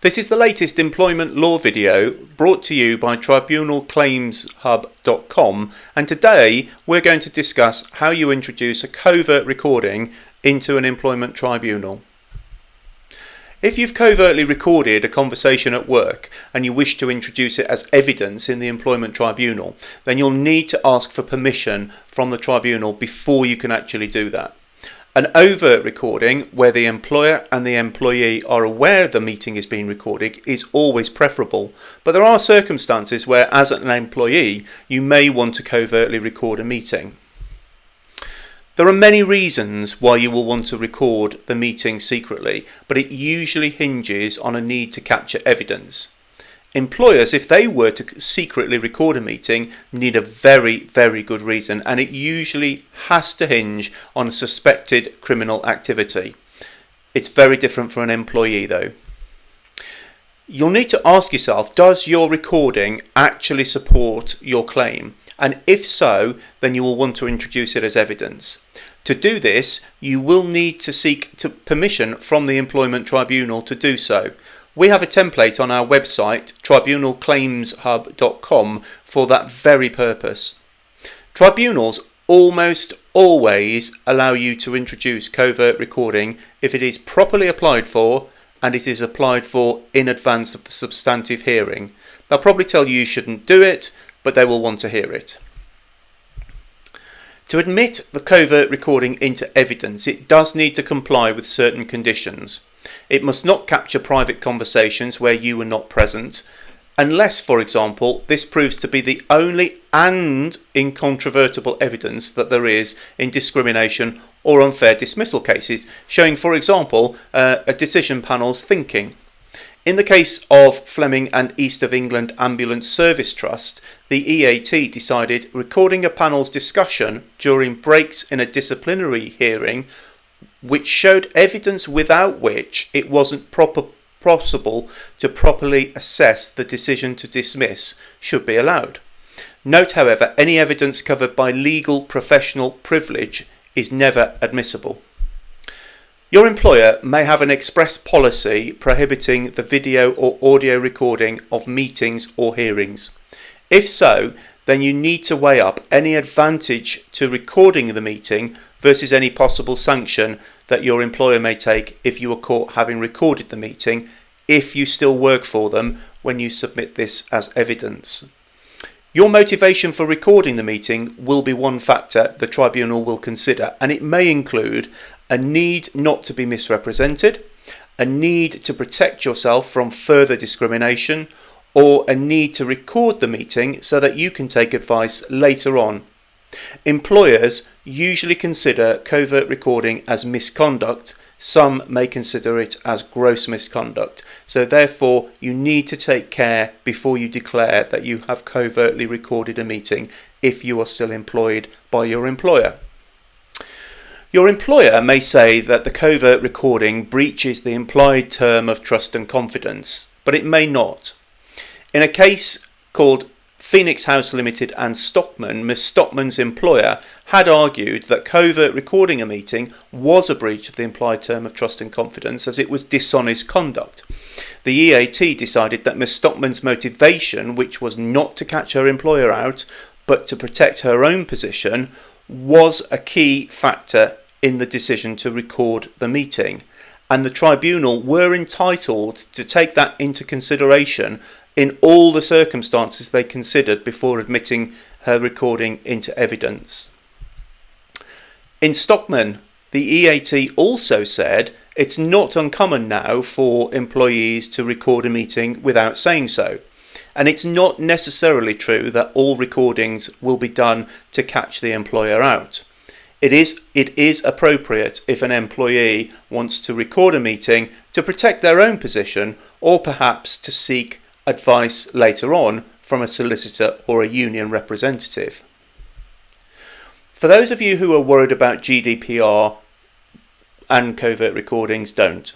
This is the latest employment law video brought to you by tribunalclaimshub.com, and today we're going to discuss how you introduce a covert recording into an employment tribunal. If you've covertly recorded a conversation at work and you wish to introduce it as evidence in the employment tribunal, then you'll need to ask for permission from the tribunal before you can actually do that. An overt recording, where the employer and the employee are aware the meeting is being recorded, is always preferable, but there are circumstances where, as an employee, you may want to covertly record a meeting. There are many reasons why you will want to record the meeting secretly, but it usually hinges on a need to capture evidence. Employers, if they were to secretly record a meeting, need a very, very good reason, and it usually has to hinge on a suspected criminal activity. It's very different for an employee though. You'll need to ask yourself, does your recording actually support your claim? And if so, then you will want to introduce it as evidence. To do this, you will need to seek permission from the employment tribunal to do so. We have a template on our website, tribunalclaimshub.com, for that very purpose. Tribunals almost always allow you to introduce covert recording if it is properly applied for and it is applied for in advance of the substantive hearing. They'll probably tell you shouldn't do it, but they will want to hear it. To admit the covert recording into evidence, it does need to comply with certain conditions. It must not capture private conversations where you were not present, unless, for example, this proves to be the only and incontrovertible evidence that there is in discrimination or unfair dismissal cases, showing, for example, a decision panel's thinking. In the case of Fleming and East of England Ambulance Service Trust, the EAT decided recording a panel's discussion during breaks in a disciplinary hearing, which showed evidence without which it wasn't possible to properly assess the decision to dismiss, should be allowed. Note, however, any evidence covered by legal professional privilege is never admissible. Your employer may have an express policy prohibiting the video or audio recording of meetings or hearings. If so, then you need to weigh up any advantage to recording the meeting versus any possible sanction that your employer may take if you are caught having recorded the meeting, if you still work for them when you submit this as evidence. Your motivation for recording the meeting will be one factor the tribunal will consider, and it may include a need not to be misrepresented, a need to protect yourself from further discrimination, or a need to record the meeting so that you can take advice later on. Employers usually consider covert recording as misconduct. Some may consider it as gross misconduct. So therefore, you need to take care before you declare that you have covertly recorded a meeting if you are still employed by your employer. Your employer may say that the covert recording breaches the implied term of trust and confidence, but it may not. In a case called Phoenix House Limited and Stockman, Ms. Stockman's employer had argued that covert recording a meeting was a breach of the implied term of trust and confidence, as it was dishonest conduct. The EAT decided that Ms. Stockman's motivation, which was not to catch her employer out, but to protect her own position, was a key factor in the decision to record the meeting, and the tribunal were entitled to take that into consideration in all the circumstances they considered before admitting her recording into evidence. In Stockman, the EAT also said it's not uncommon now for employees to record a meeting without saying so, and it's not necessarily true that all recordings will be done to catch the employer out. It is appropriate if an employee wants to record a meeting to protect their own position, or perhaps to seek advice later on from a solicitor or a union representative. For those of you who are worried about GDPR and covert recordings, don't.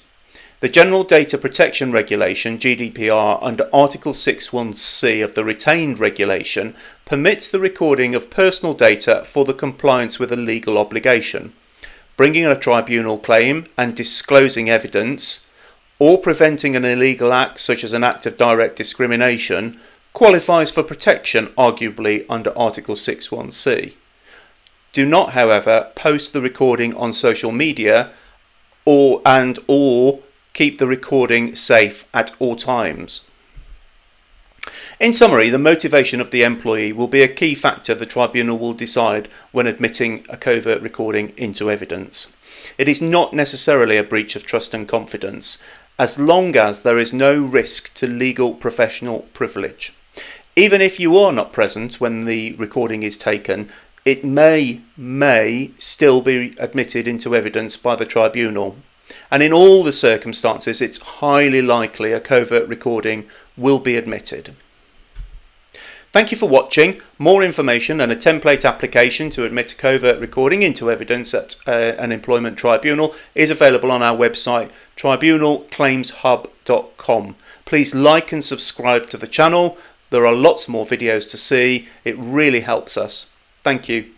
The General Data Protection Regulation, GDPR, under Article 61C of the Retained Regulation, permits the recording of personal data for the compliance with a legal obligation. Bringing a tribunal claim and disclosing evidence or preventing an illegal act such as an act of direct discrimination qualifies for protection, arguably under Article 61C. Do not, however, post the recording on social media or keep the recording safe at all times. In summary, the motivation of the employee will be a key factor the tribunal will decide when admitting a covert recording into evidence. It is not necessarily a breach of trust and confidence, as long as there is no risk to legal professional privilege. Even if you are not present when the recording is taken, it may still be admitted into evidence by the tribunal. And in all the circumstances, it's highly likely a covert recording will be admitted. Thank you for watching. More information and a template application to admit a covert recording into evidence at an employment tribunal is available on our website, tribunalclaimshub.com. Please like and subscribe to the channel. There are lots more videos to see. It really helps us. Thank you.